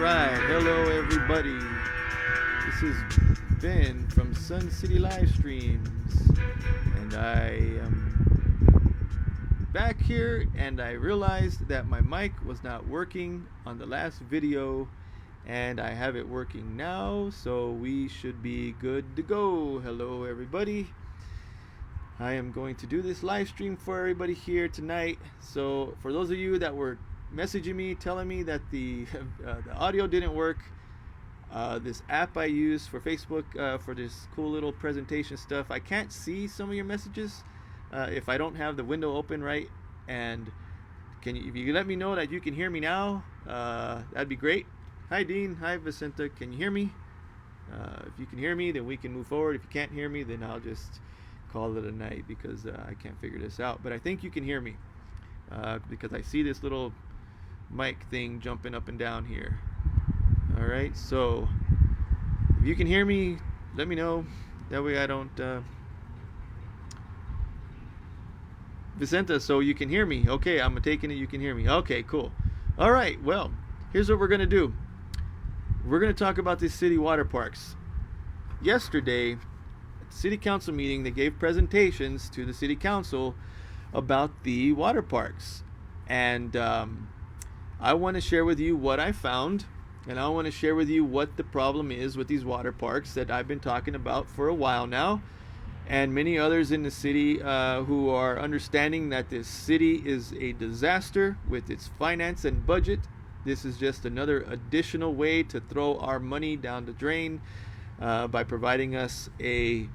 right, hello everybody. This is Ben from Sun City Livestreams, and I am back here. And I realized that my mic was not working on the last video, and I have it working now, so we should be good to go. Hello everybody. I am going to do this live stream for everybody here tonight. So for those of you that were messaging me telling me that the audio didn't work, this app I use for Facebook for this cool little presentation stuff, I can't see some of your messages if I don't have the window open right. And if you let me know that you can hear me now, that'd be great. Hi Dean, hi Vicenta, can you hear me? If you can hear me, then we can move forward. If you can't hear me, then I'll just call it a night because I can't figure this out. But I think you can hear me because I see this little mic thing jumping up and down here. All right, so if you can hear me, let me know. That way I don't Vicenta, so you can hear me. Okay, I'm taking it you can hear me. Okay, cool. All right, well, here's what we're gonna do. We're gonna talk about these city water parks. Yesterday at the city council meeting, they gave presentations to the city council about the water parks, and I want to share with you what I found, and I want to share with you what the problem is with these water parks that I've been talking about for a while now, and many others in the city who are understanding that this city is a disaster with its finance and budget. This is just another additional way to throw our money down the drain by providing us an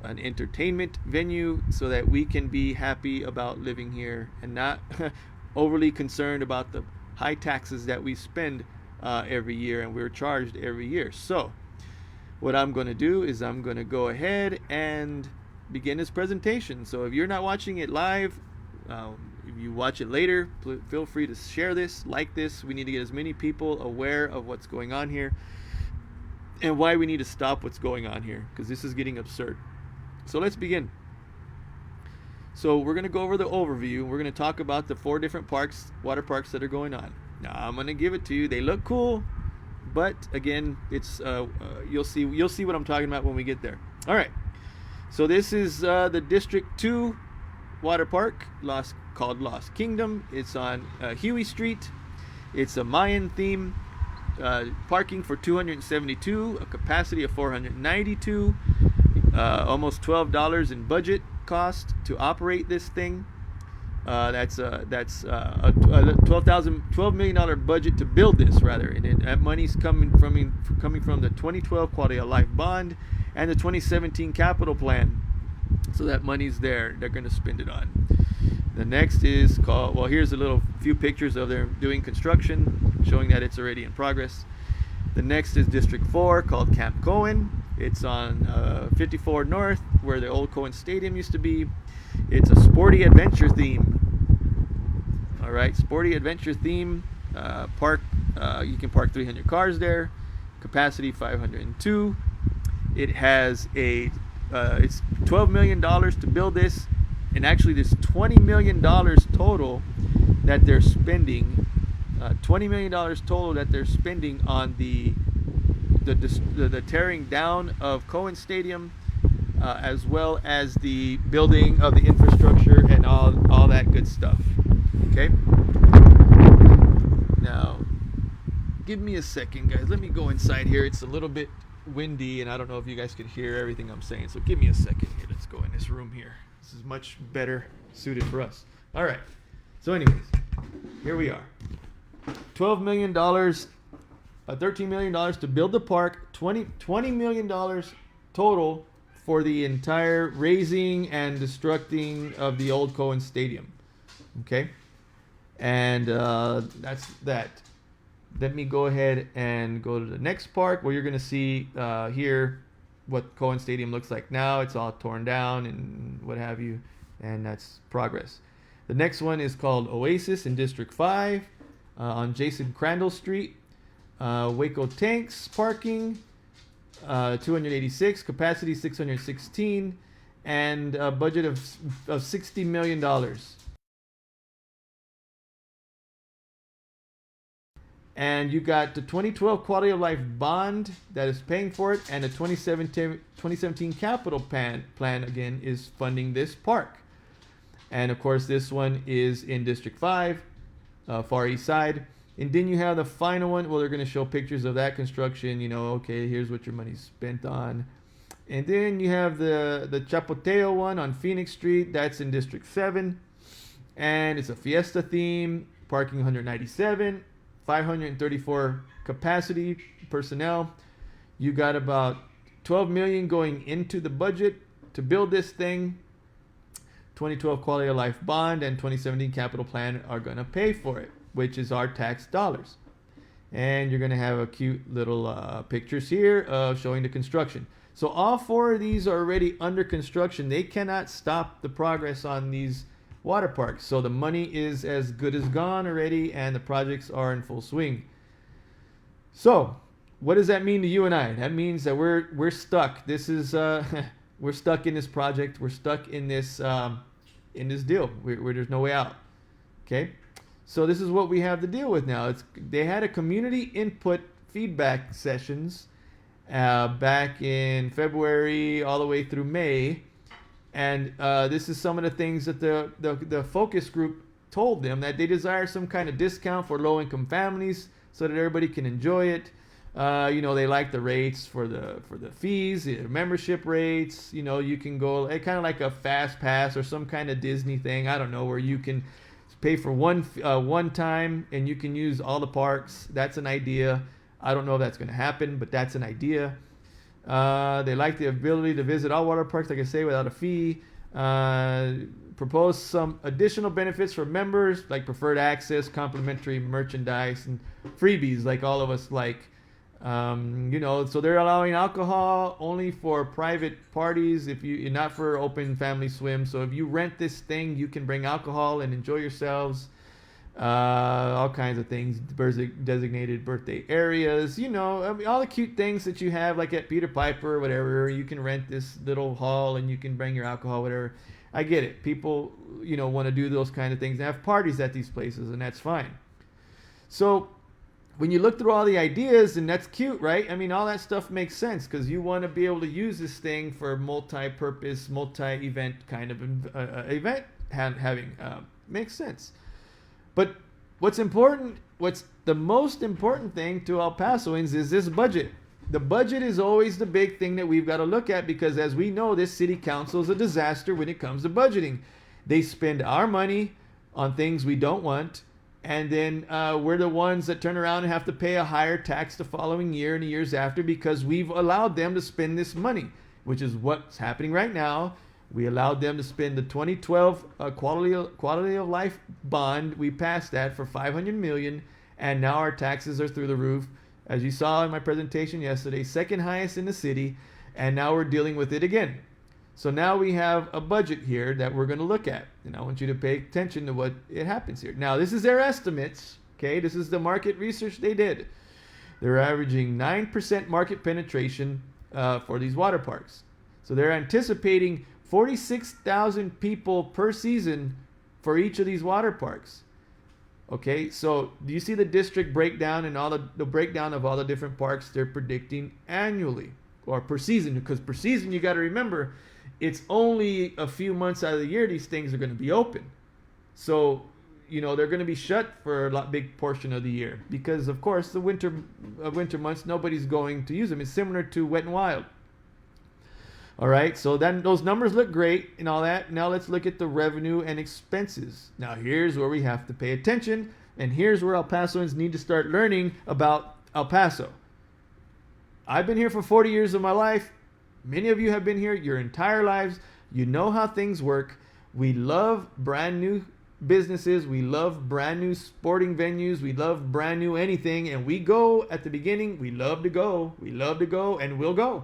entertainment venue so that we can be happy about living here and not overly concerned about the high taxes that we spend every year and we're charged every year. So what I'm going to do is I'm going to go ahead and begin this presentation. So if you're not watching it live, if you watch it later, feel free to share this, like this. We need to get as many people aware of what's going on here and why we need to stop what's going on here, because this is getting absurd. So let's begin. So we're going to go over the overview. We're going to talk about the 4 different water parks that are going on. Now I'm going to give it to you. They look cool, but again, it's you'll see what I'm talking about when we get there. All right. So this is the District 2 water park, called Lost Kingdom. It's on Huey Street. It's a Mayan theme. Parking for 272, a capacity of 492, almost $12 in budget cost to operate this thing. That's a $12 million budget to build this, rather, and that money's coming from the 2012 Quality of Life bond and the 2017 capital plan. So that money's there. They're going to spend it on. The next is called, well, here's a few pictures of them doing construction, showing that it's already in progress. The next is District 4, called Camp Cohen. It's on 54 North, where the old Cohen Stadium used to be. It's a sporty adventure theme. All right, sporty adventure theme park. You can park 300 cars there. Capacity 502. It has it's $12 million to build this, and actually there's $20 million total that they're spending. $20 million total that they're spending on the tearing down of Cohen Stadium, as well as the building of the infrastructure and all that good stuff. Okay. Now, give me a second, guys. Let me go inside here. It's a little bit windy, and I don't know if you guys could hear everything I'm saying. So give me a second here. Let's go in this room here. This is much better suited for us. All right. So, anyways, here we are. $12 million, $13 million to build the park. $20 million total for the entire raising and destructing of the old Cohen Stadium. Okay. And that's that. Let me go ahead and go to the next park where you're going to see here what Cohen Stadium looks like now. It's all torn down and what have you, and that's progress. The next one is called Oasis in District 5 on Jason Crandall Street. Waco Tanks parking, 286, capacity 616, and a budget of $60 million. And you got the 2012 quality of life bond that is paying for it, and the 2017 capital plan again is funding this park. And of course, this one is in District 5, Far East Side. And then you have the final one. Well, they're going to show pictures of that construction. You know, okay, here's what your money's spent on. And then you have the Chapoteo one on Phoenix Street. That's in District 7. And it's a fiesta theme, parking 197, 534 capacity personnel. You got about 12 million going into the budget to build this thing. 2012 quality of life bond and 2017 capital plan are going to pay for it, which is our tax dollars. And you're going to have a cute little pictures here of showing the construction. So all 4 of these are already under construction. They cannot stop the progress on these water parks. So the money is as good as gone already, and the projects are in full swing. So what does that mean to you and I? That means that we're stuck. This is we're stuck in this project. We're stuck in this deal where there's no way out. Okay, so this is what we have to deal with now. They had a community input feedback sessions back in February all the way through May, and this is some of the things that the focus group told them, that they desire some kind of discount for low-income families so that everybody can enjoy it. You know, they like the rates for the fees, the membership rates. You know, you can go kind of like a fast pass or some kind of Disney thing. I don't know, where you can pay for one time and you can use all the parks. That's an idea. I don't know if that's going to happen, but that's an idea. They like the ability to visit all water parks, like I say, without a fee. Propose some additional benefits for members, like preferred access, complimentary merchandise, and freebies, like all of us like. You know, so they're allowing alcohol only for private parties, not for open family swim. So if you rent this thing, you can bring alcohol and enjoy yourselves. All kinds of things, designated birthday areas, you know, I mean, all the cute things that you have, like at Peter Piper or whatever. You can rent this little hall and you can bring your alcohol, whatever. I get it. People, you know, want to do those kind of things and have parties at these places, and that's fine. So when you look through all the ideas, and that's cute, right? I mean, all that stuff makes sense because you want to be able to use this thing for multi-purpose, multi-event kind of event having. Makes sense. But what's the most important thing to El Pasoans is this budget. The budget is always the big thing that we've got to look at, because as we know, this city council is a disaster when it comes to budgeting. They spend our money on things we don't want, and then we're the ones that turn around and have to pay a higher tax the following year and the years after, because we've allowed them to spend this money, which is what's happening right now. We allowed them to spend the 2012 quality of life bond. We passed that for $500 million, and now our taxes are through the roof. As you saw in my presentation yesterday, second highest in the city, and now we're dealing with it again. So now we have a budget here that we're going to look at, and I want you to pay attention to what it happens here. Now, this is their estimates, okay? This is the market research they did. They're averaging 9% market penetration for these water parks. So they're anticipating 46,000 people per season for each of these water parks. Okay, so do you see the district breakdown and all the breakdown of all the different parks they're predicting annually or per season? Because per season, you got to remember, it's only a few months out of the year these things are going to be open. So, you know, they're going to be shut for a big portion of the year because, of course, the winter months, nobody's going to use them. It's similar to Wet and Wild. All right, so then those numbers look great and all that. Now let's look at the revenue and expenses. Now here's where we have to pay attention, and here's where El Pasoans need to start learning about El Paso. I've been here for 40 years of my life. Many of you have been here your entire lives. You know how things work. We love brand new businesses. We love brand new sporting venues. We love brand new anything, and we go at the beginning. We love to go. We love to go, and we'll go.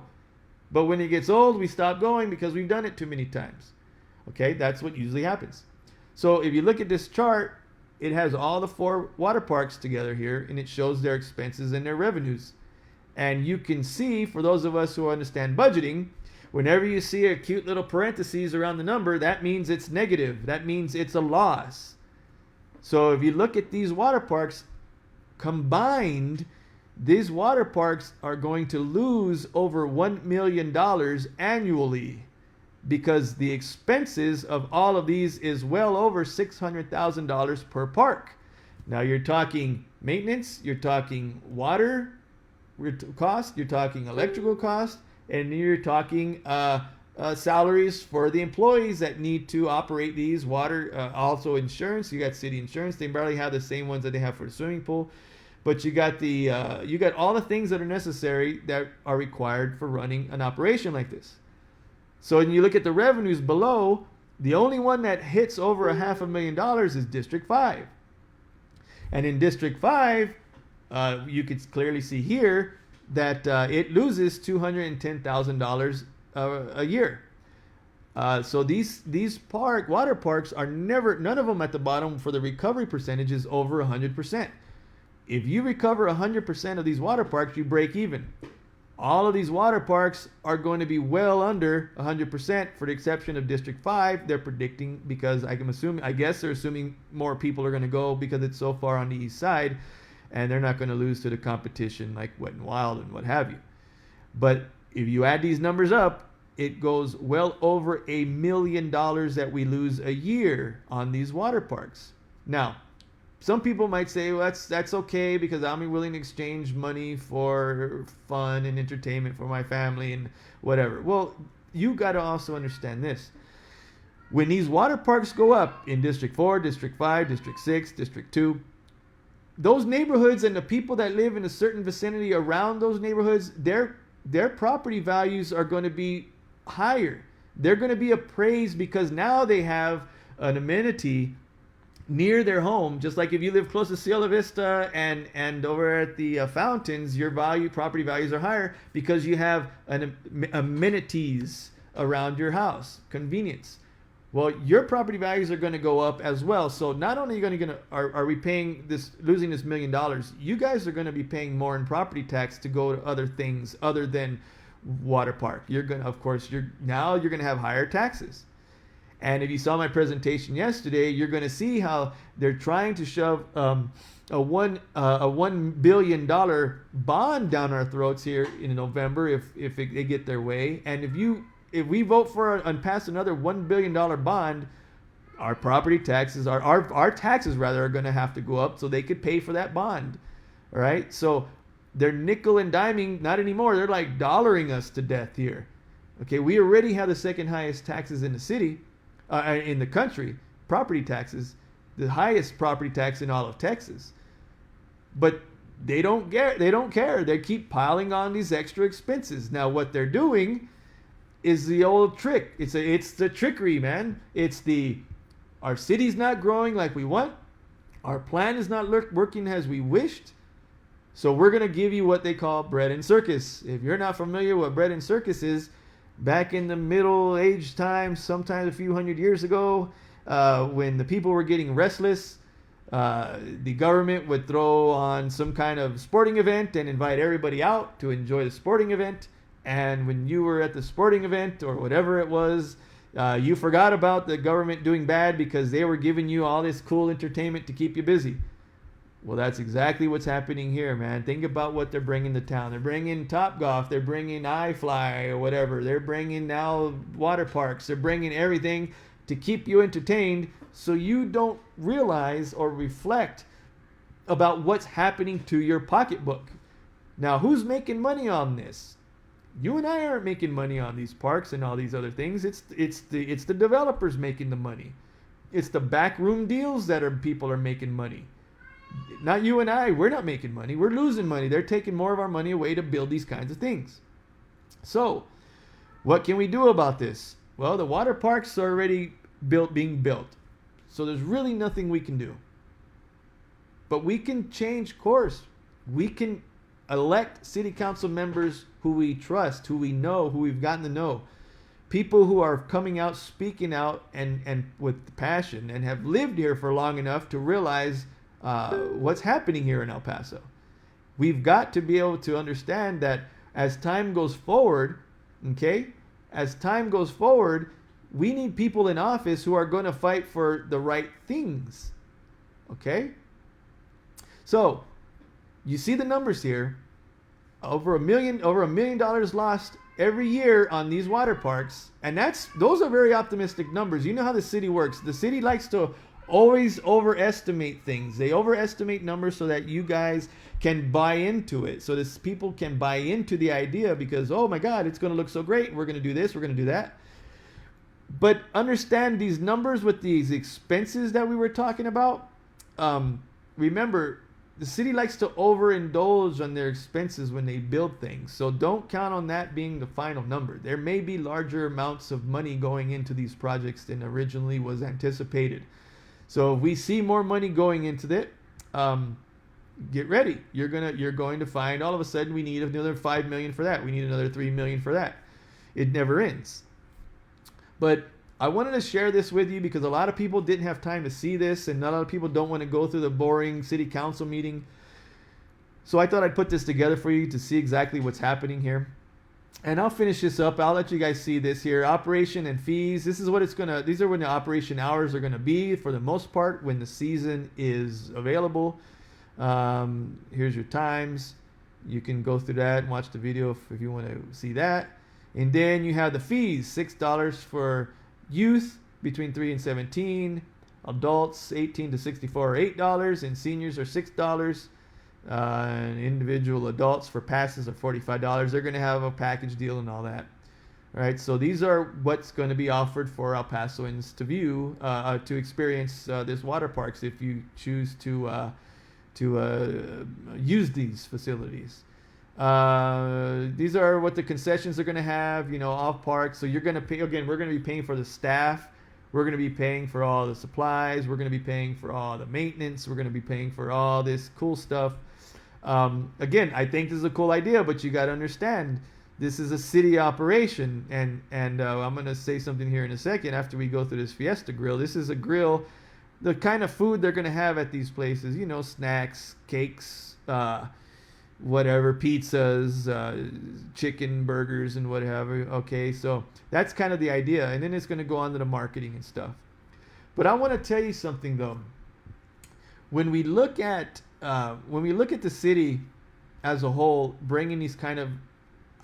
But when it gets old, we stop going because we've done it too many times. Okay, that's what usually happens. So if you look at this chart, it has all the 4 water parks together here, and it shows their expenses and their revenues. And you can see, for those of us who understand budgeting, whenever you see a cute little parentheses around the number, that means it's negative. That means it's a loss. So if you look at these water parks, combined, these water parks are going to lose over $1 million annually, because the expenses of all of these is well over $600,000 per park. Now you're talking maintenance, you're talking water cost, you're talking electrical cost, and you're talking salaries for the employees that need to operate these water. Also insurance. You got city insurance. They barely have the same ones that they have for the swimming pool, but you got all the things that are necessary that are required for running an operation like this. So when you look at the revenues below, the only one that hits over $500,000 is District 5. And in District 5, you can clearly see here that it loses $210,000 a year. So these water parks are none of them at the bottom for the recovery percentage is over 100%. If you recover 100% of these water parks, you break even. All of these water parks are going to be well under 100%, for the exception of District 5. They're predicting, because I guess they're assuming more people are going to go because it's so far on the east side, and they're not going to lose to the competition like Wet and Wild and what have you. But if you add these numbers up, it goes well over $1 million that we lose a year on these water parks. Now, some people might say, well, that's okay, because I'm willing to exchange money for fun and entertainment for my family and whatever. Well, you got to also understand this. When these water parks go up in District 4, District 5, District 6, District 2, those neighborhoods and the people that live in a certain vicinity around those neighborhoods, their property values are going to be higher. They're going to be appraised because now they have an amenity near their home. Just like if you live close to Cielo Vista and over at the fountains, your property values are higher because you have amenities around your house, convenience. Well, your property values are going to go up as well. So not only are we paying losing this $1 million, you guys are going to be paying more in property tax to go to other things other than water park. You're going to have higher taxes. And if you saw my presentation yesterday, you're going to see how they're trying to shove a $1 billion bond down our throats here in November if they get their way. And if we vote for and pass another $1 billion bond, our property taxes, our taxes rather, are going to have to go up so they could pay for that bond. All right, so they're nickel and diming, not anymore. They're like dollaring us to death here. Okay, we already have the second highest taxes in the city. In the country, property taxes, the highest property tax in all of Texas. But they don't care. They keep piling on these extra expenses. Now what they're doing is the old trick. It's the trickery, man. Our city's not growing like we want. Our plan is not working as we wished. So we're going to give you what they call bread and circus. If you're not familiar with what bread and circus is, back in the Middle Age times, sometimes a few hundred years ago, when the people were getting restless, the government would throw on some kind of sporting event and invite everybody out to enjoy the sporting event. And when you were at the sporting event or whatever it was, you forgot about the government doing bad because they were giving you all this cool entertainment to keep you busy. Well, that's exactly what's happening here, man. Think about what they're bringing to town. They're bringing Topgolf. They're bringing iFly or whatever. They're bringing now water parks. They're bringing everything to keep you entertained so you don't realize or reflect about what's happening to your pocketbook. Now, who's making money on this? You and I aren't making money on these parks and all these other things. It's the developers making the money. It's the backroom deals that people are making money. Not you and I. We're not making money. We're losing money. They're taking more of our money away to build these kinds of things. So, what can we do about this? Well, the water parks are already being built. So there's really nothing we can do. But we can change course. We can elect city council members who we trust, who we know, who we've gotten to know. People who are coming out, speaking out, and with passion, and have lived here for long enough to realize what's happening here in El Paso. We've got to be able to understand that as time goes forward, we need people in office who are going to fight for the right things. Okay? So, you see the numbers here. Over $1 million lost every year on these water parks, and those are very optimistic numbers. You know how the city works. The city likes to always overestimate things. They overestimate numbers so that you guys can buy into it. So this people can buy into the idea because, oh my God, it's going to look so great. We're going to do this. We're going to do that. But understand these numbers with these expenses that we were talking about. Remember, the city likes to overindulge on their expenses when they build things. So don't count on that being the final number. There may be larger amounts of money going into these projects than originally was anticipated. So if we see more money going into it, get ready. You're going to find all of a sudden we need another $5 million for that. We need another $3 million for that. It never ends. But I wanted to share this with you because a lot of people didn't have time to see this, and a lot of people don't want to go through the boring city council meeting. So I thought I'd put this together for you to see exactly what's happening here. And I'll finish this up. I'll let you guys see this here. Operation and fees. These are when the operation hours are going to be for the most part when the season is available. Here's your times. You can go through that and watch the video if you want to see that. And then you have the fees, $6 for youth between 3 and 17, adults 18 to 64 are $8, and seniors are $6. And individual adults for passes are $45. They're going to have a package deal and all that. All right, so these are what's going to be offered for El Pasoans to view, to experience this water parks if you choose to use these facilities. These are what the concessions are going to have, off park. So you're going to pay, again, we're going to be paying for the staff. We're going to be paying for all the supplies. We're going to be paying for all the maintenance. We're going to be paying for all this cool stuff. Again, I think this is a cool idea, but you got to understand this is a city operation. And I'm going to say something here in a second after we go through this Fiesta Grill. This is a grill. The kind of food they're going to have at these places, snacks, cakes, whatever, pizzas, chicken burgers and whatever. Okay, so that's kind of the idea, and then it's going to go on to the marketing and stuff. But I want to tell you something though. When we look at the city as a whole bringing these kind of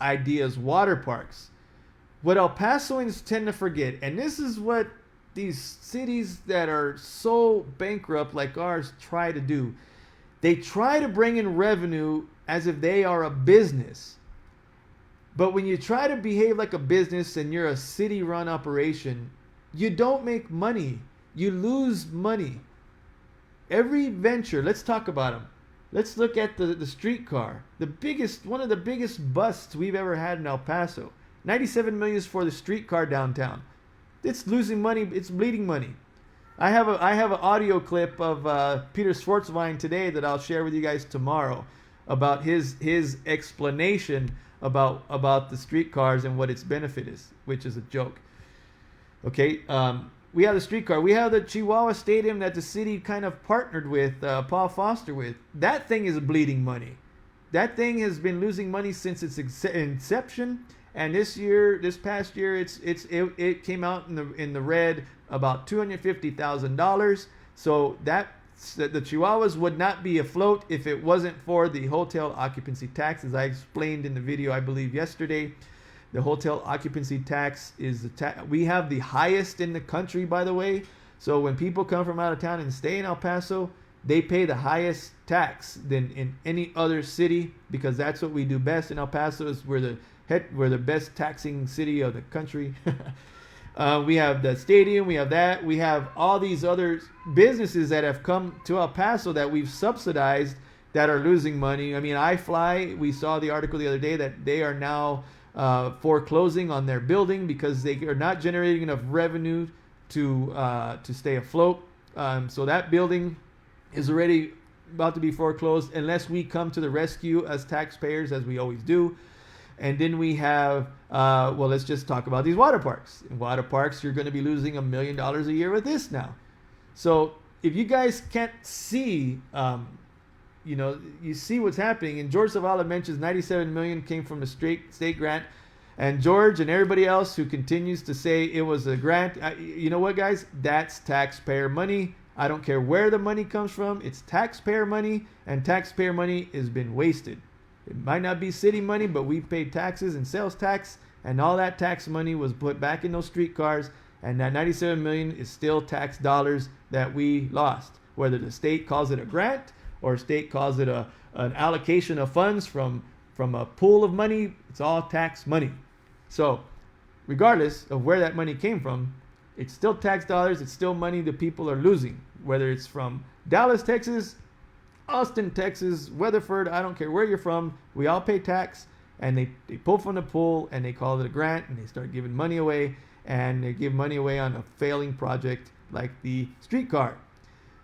ideas, water parks, what El Pasoans tend to forget, and this is what these cities that are so bankrupt like ours try to do. They try to bring in revenue as if they are a business. But when you try to behave like a business and you're a city-run operation, you don't make money. You lose money. Every venture, let's talk about them. Let's look at the streetcar. One of the biggest busts we've ever had in El Paso. $97 million for the streetcar downtown. It's losing money. It's bleeding money. I have an audio clip of Peter Schwartzwein today that I'll share with you guys tomorrow about his explanation about the streetcars and what its benefit is, which is a joke. Okay, we have the streetcar. We have the Chihuahua Stadium that the city kind of partnered with Paul Foster with. That thing is bleeding money. That thing has been losing money since its inception. And this past year, it came out in the red about $250,000. So the Chihuahuas would not be afloat if it wasn't for the hotel occupancy tax, as I explained in the video, I believe yesterday. The hotel occupancy tax is we have the highest in the country, by the way. So when people come from out of town and stay in El Paso, they pay the highest tax than in any other city because that's what we do best in El Paso. Is we're the best taxing city of the country. We have the stadium. We have that. We have all these other businesses that have come to El Paso that we've subsidized that are losing money. I mean, iFly, we saw the article the other day that they are now foreclosing on their building because they are not generating enough revenue to stay afloat. So that building is already about to be foreclosed unless we come to the rescue as taxpayers, as we always do. And then we have, let's just talk about these water parks. In water parks, you're going to be losing $1 million a year with this now. So if you guys can't see, you see what's happening. And George Zavala mentions $97 million came from the state grant. And George and everybody else who continues to say it was a grant, you know what, guys? That's taxpayer money. I don't care where the money comes from. It's taxpayer money, and taxpayer money has been wasted. It might not be city money, but we paid taxes and sales tax, and all that tax money was put back in those streetcars, and that 97 million is still tax dollars that we lost. Whether the state calls it a grant or state calls it an allocation of funds from a pool of money, it's all tax money. So regardless of where that money came from, it's still tax dollars. It's still money the people are losing, whether it's from Dallas, Texas, Austin, Texas, Weatherford. I don't care where you're from. We all pay tax, and they pull from the pool, and they call it a grant, and they start giving money away, and they give money away on a failing project like the streetcar.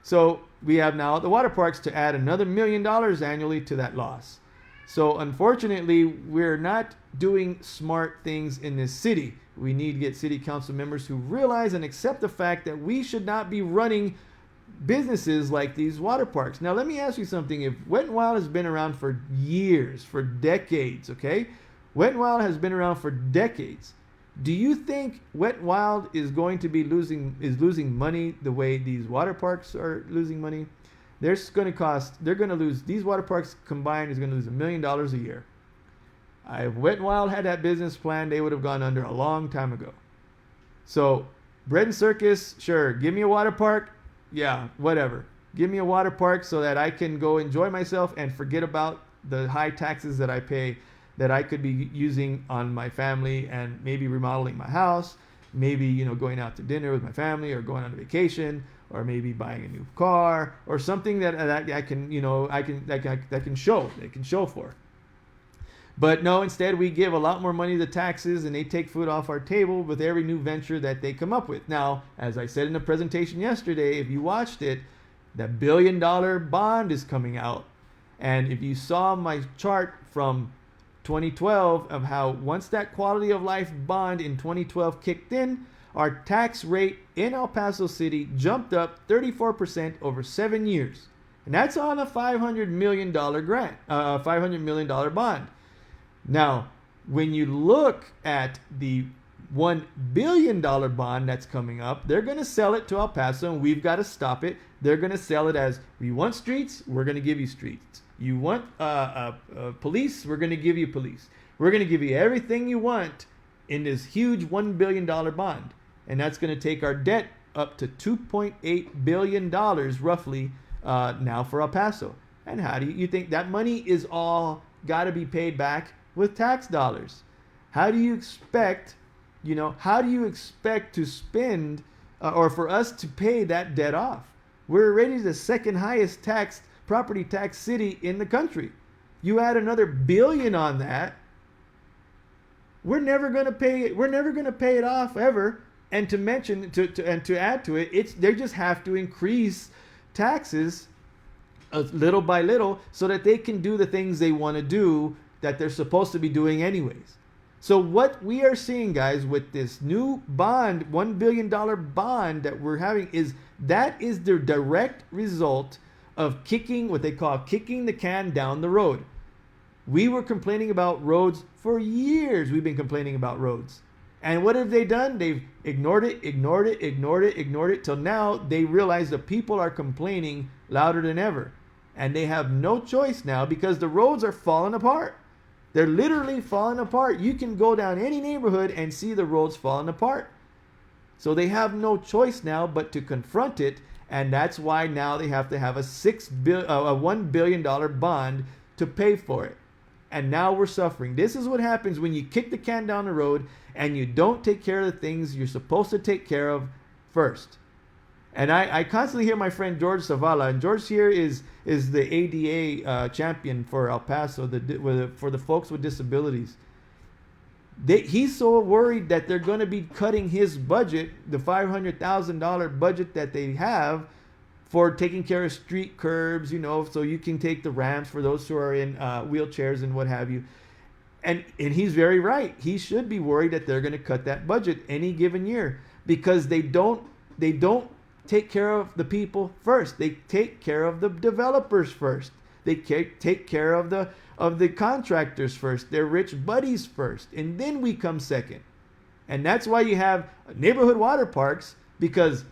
So we have now the water parks to add another $1 million annually to that loss. So unfortunately, we're not doing smart things in this city. We need to get city council members who realize and accept the fact that we should not be running businesses like these water parks. Now, let me ask you something. If Wet n Wild has been around for years, for decades, okay? Wet n Wild has been around for decades. Do you think Wet n Wild is going to be losing money the way these water parks are losing money? They're going to lose, these water parks combined is going to lose $1 million a year. If Wet n Wild had that business plan, they would have gone under a long time ago. So, bread and circus, sure. Give me a water park. Yeah, whatever. Give me a water park so that I can go enjoy myself and forget about the high taxes that I pay that I could be using on my family and maybe remodeling my house, maybe, going out to dinner with my family or going on a vacation, or maybe buying a new car or something that I can show for. But no, instead we give a lot more money to taxes, and they take food off our table with every new venture that they come up with. Now, as I said in the presentation yesterday, if you watched it, that $1 billion bond is coming out. And if you saw my chart from 2012 of how once that quality of life bond in 2012 kicked in, our tax rate in El Paso City jumped up 34% over 7 years. And that's on a $500 million $500 million bond. Now, when you look at the $1 billion bond that's coming up, they're going to sell it to El Paso, and we've got to stop it. They're going to sell it as, we want streets, we're going to give you streets. You want police, we're going to give you police. We're going to give you everything you want in this huge $1 billion bond. And that's going to take our debt up to $2.8 billion roughly now for El Paso. And how do you think that money is all got to be paid back with tax dollars? How do you expect, to spend or for us to pay that debt off? We're already the second highest property tax city in the country. You add another $1 billion on that, we're never going to pay it. We're never going to pay it off ever. And to mention to add to it, they just have to increase taxes little by little so that they can do the things they want to do that they're supposed to be doing anyways. So what we are seeing, guys, with this new bond, $1 billion bond that we're having, is the direct result of what they call kicking the can down the road. We were complaining about roads for years. We've been complaining about roads. And what have they done? They've ignored it till now they realize the people are complaining louder than ever. And they have no choice now because the roads are falling apart. They're literally falling apart. You can go down any neighborhood and see the roads falling apart. So they have no choice now but to confront it. And that's why now they have to have a $1 billion bond to pay for it. And now we're suffering. This is what happens when you kick the can down the road and you don't take care of the things you're supposed to take care of first. And I constantly hear my friend George Zavala, and George here is the ADA champion for El Paso, for the folks with disabilities. He's so worried that they're going to be cutting his budget, the $500,000 budget that they have for taking care of street curbs, so you can take the ramps for those who are in wheelchairs and what have you. And he's very right. He should be worried that they're going to cut that budget any given year because they don't take care of the people first. They take care of the developers first. They take care of the contractors first, their rich buddies first, and then we come second. And that's why you have neighborhood water parks, because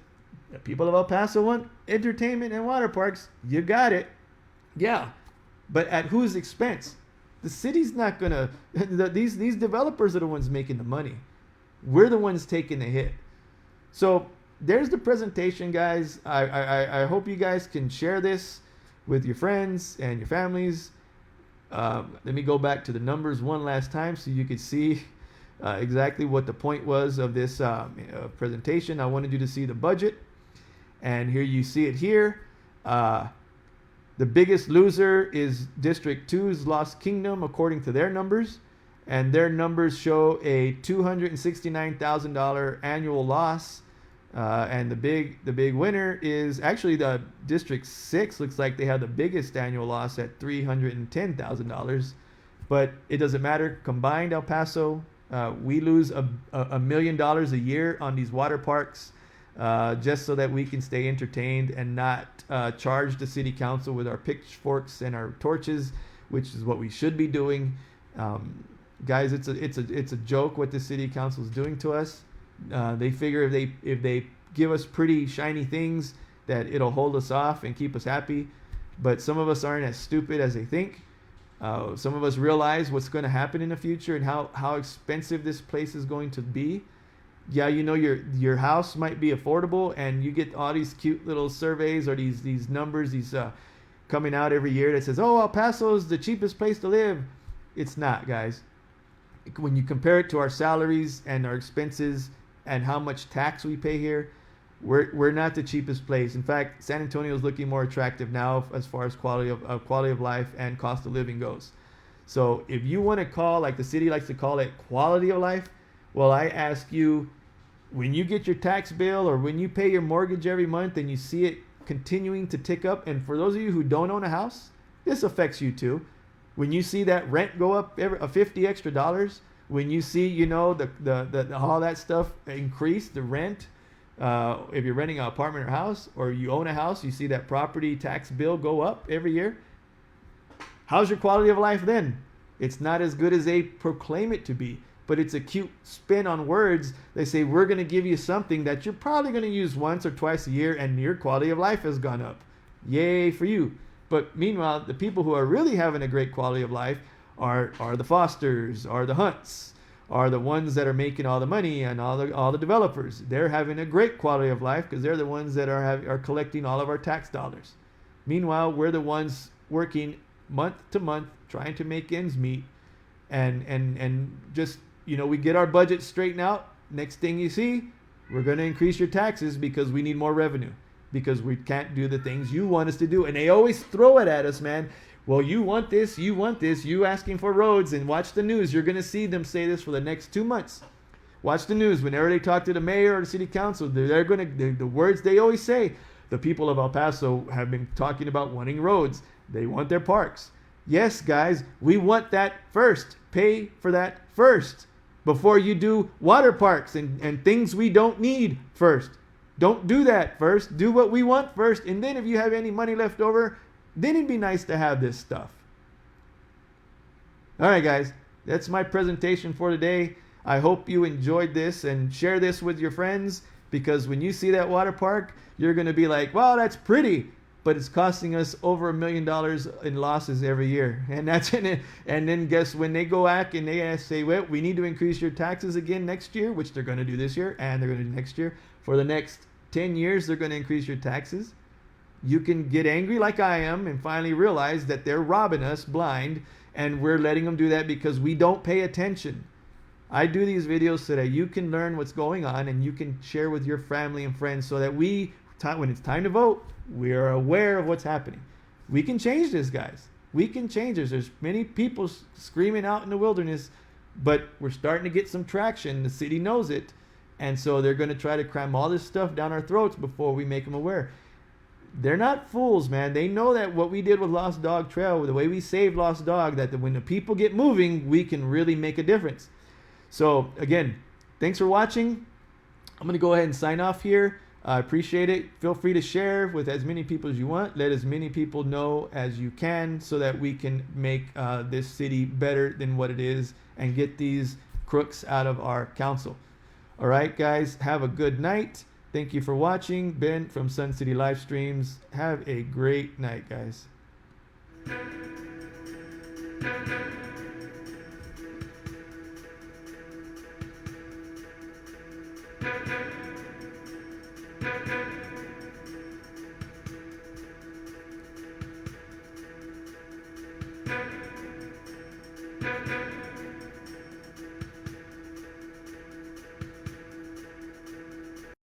the people of El Paso want entertainment and water parks, you got it. Yeah, but at whose expense? The city's not gonna. These developers are the ones making the money. We're the ones taking the hit. So there's the presentation, guys. I hope you guys can share this with your friends and your families. Let me go back to the numbers one last time so you could see exactly what the point was of this presentation. I wanted you to see the budget, and here you see it here. The biggest loser is District 2's Lost Kingdom, according to their numbers. And their numbers show a $269,000 annual loss. And the big winner is actually the District 6. Looks like they have the biggest annual loss at $310,000. But it doesn't matter. Combined, El Paso, we lose $1 million a year on these water parks. Just so that we can stay entertained and not charge the city council with our pitchforks and our torches, which is what we should be doing. Guys, it's a joke what the city council is doing to us. They figure if they give us pretty shiny things that it'll hold us off and keep us happy. But some of us aren't as stupid as they think. Some of us realize what's going to happen in the future and how expensive this place is going to be. Yeah, you know, your house might be affordable, and you get all these cute little surveys or these numbers coming out every year that says, oh, El Paso is the cheapest place to live. It's not, guys. When you compare it to our salaries and our expenses and how much tax we pay here, we're not the cheapest place. In fact, San Antonio is looking more attractive now as far as quality of life and cost of living goes. So if you want to call, like the city likes to call it, quality of life, well, I ask you, when you get your tax bill or when you pay your mortgage every month and you see it continuing to tick up, and for those of you who don't own a house, this affects you too. When you see that rent go up $50 extra, when you see, you know, the all that stuff increase, the rent, if you're renting an apartment or house, or you own a house, you see that property tax bill go up every year. How's your quality of life then? It's not as good as they proclaim it to be. But it's a cute spin on words. They say, we're going to give you something that you're probably going to use once or twice a year, and your quality of life has gone up. Yay for you. But meanwhile, the people who are really having a great quality of life are the Fosters, are the Hunts, are the ones that are making all the money, and all the developers. They're having a great quality of life because they're the ones that are collecting all of our tax dollars. Meanwhile, we're the ones working month to month, trying to make ends meet, and just, you know, we get our budget straightened out. Next thing you see, we're going to increase your taxes because we need more revenue, because we can't do the things you want us to do. And they always throw it at us, man. Well, you want this, you asking for roads, and watch the news. You're going to see them say this for the next 2 months. Watch the news. Whenever they talk to the mayor or the city council, they're going to, the words they always say, the people of El Paso have been talking about wanting roads. They want their parks. Yes, guys, we want that first. Pay for that first. Before you do water parks and things we don't need first. Don't do that first. Do what we want first. And then if you have any money left over, then it'd be nice to have this stuff. All right, guys. That's my presentation for today. I hope you enjoyed this, and share this with your friends, because when you see that water park, you're going to be like, wow, that's pretty. But it's costing us over $1 million in losses every year. And that's in it. And then guess when they go back and they say, well, we need to increase your taxes again next year, which they're going to do this year and they're going to do next year. For the next 10 years, they're going to increase your taxes. You can get angry like I am and finally realize that they're robbing us blind, and we're letting them do that because we don't pay attention. I do these videos so that you can learn what's going on and you can share with your family and friends, so that when it's time to vote, we are aware of what's happening. We can change this, guys. We can change this. There's many people screaming out in the wilderness, but we're starting to get some traction. The city knows it. And so they're going to try to cram all this stuff down our throats before we make them aware. They're not fools, man. They know that what we did with Lost Dog Trail, the way we saved Lost Dog, that when the people get moving, we can really make a difference. So again, thanks for watching. I'm going to go ahead and sign off here. I appreciate it. Feel free to share with as many people as you want. Let as many people know as you can, so that we can make this city better than what it is and get these crooks out of our council. All right, guys, have a good night. Thank you for watching. Ben from Sun City Livestreams. Have a great night, guys.